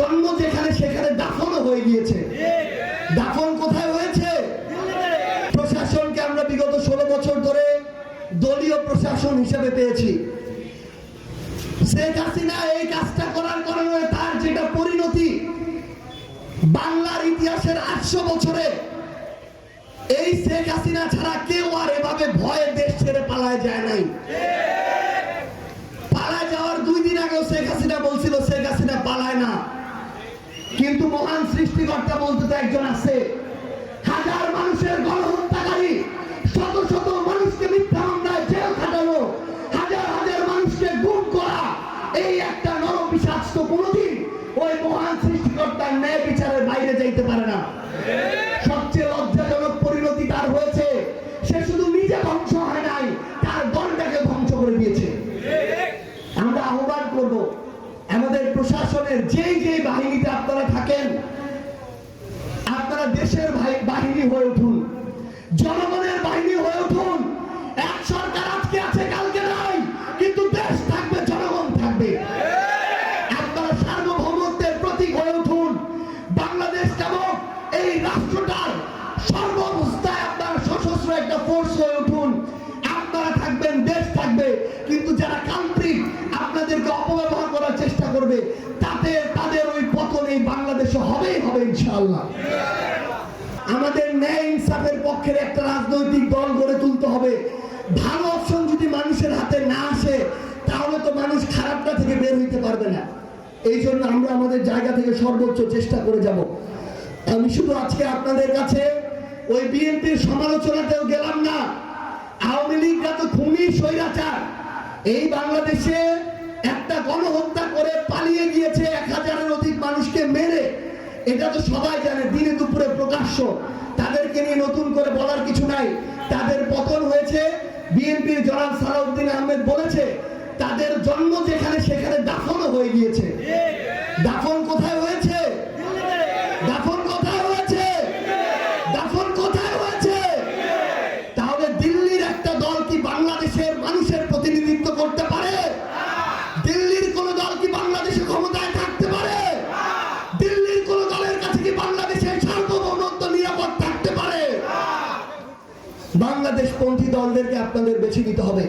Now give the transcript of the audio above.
জন্ম যেখানে সেখানে দাফনও হয়ে গিয়েছে। দাফন কোথায় হয়েছে? প্রশাসনকে আমরা বিগত 16 বছর ধরে দলীয় প্রশাসন হিসেবে পেয়েছি। শেখ হাসিনা এই কাজটা করার কারণে তার যেটা পরিণতি, বাংলার ইতিহাসের 800 বছরে এই শেখ হাসিনা ছাড়া কেউ আর এভাবে ভয়ে দেশ ছেড়ে পালায় যায় নাই। পালায় যাওয়ার 2 দিন আগেও শেখ হাসিনা বলছিল শেখ হাসিনা পালায় না, কিন্তু মহান সৃষ্টিকর্তা বলতে তো একজন আছে। হাজার মানুষের গণহত্যাকারী, শত শত মানুষকে মিথ্যা মামলায় জেল খাটানো, হাজার হাজার মানুষকে গুম করা, এই একটা নরপিশাচ তো কোনোদিন ওই মহান সৃষ্টিকর্তার ন্যায় বিচারের বাইরে যাইতে পারে না। সবচেয়ে লজ্জাজনক পরিণতি তার হয়েছে, সে শুধু নিজে ধ্বংস হয় নাই, তার দলটাকে ধ্বংস করে দিয়েছে। আমরা আহ্বান করব, আমাদের প্রশাসনের যেই যেই বাহিনীতে আপনারা থাকেন, আপনারা দেশের বাহিনী হয়ে উঠুন, জনগণের বাহিনী হয়ে উঠুন। এক সরকার আজকে আছে, কালকে নাই, কিন্তু দেশ থাকবে, জনগণ থাকবে। আপনারা সার্বভৌমত্বের প্রতীক হয়ে উঠুন। বাংলাদেশ নামক এই রাষ্ট্রটার সর্বাবস্থায় আপনারা সশস্ত্র একটা ফোর্স হয়ে উঠুন। আপনারা থাকবেন, দেশ থাকবে, কিন্তু যারা কান্ত্রিক আপনাদেরকে অপব্যবহার করার চেষ্টা করবে, তাদের ওই পতন এই বাংলাদেশে হবেই হবে ইনশাআল্লাহ। আমাদের ন্যায় ইনসাফের পক্ষের একটা রাজনৈতিক দল গড়ে তুলতে হবে। ভালো অপশন যদি মানুষের হাতে না আসে, তাহলে তো মানুষ খারাপটা থেকে বের হইতে পারবে না। এই জন্য আমরা আমাদের জায়গা থেকে সর্বোচ্চ চেষ্টা করে যাব। আমি শুধু আজকে আপনাদের কাছে ওই বিএনপির সমালোচনাতেও গেলাম না। আওয়ামী লীগরা তো খুনি, স্বৈরাচার। এই বাংলাদেশে একটা গণহত্যা করে পালিয়ে গিয়েছে, 1000-এর অধিক মানুষকে মেরে। এটা তো সবাই জানে, দিনে দুপুরে প্রকাশ্য। তাদেরকে নিয়ে নতুন করে বলার কিছু নাই। তাদের পতন হয়েছে। বিএনপির জনাব সালাউদ্দিন আহমেদ বলেছে তাদের জন্ম যেখানে সেখানে দাফনও হয়ে গিয়েছে। দাফন কোথায় হয়েছে? দাফন কোথায় হয়েছে? দাফন কোথায় হয়েছে? তাহলে দিল্লির একটা দল কি বাংলাদেশের মানুষের প্রতিনিধিত্ব করতে পারে? দিল্লির কোন দল কি বাংলাদেশে ক্ষমতায় থাকতে পারে? দিল্লির কোন দলের কাছে কি বাংলাদেশের সার্বভৌমত্ব নিরাপদ থাকতে পারে? বাংলাদেশপন্থী দলদেরকে আপনাদের বেছে নিতে হবে।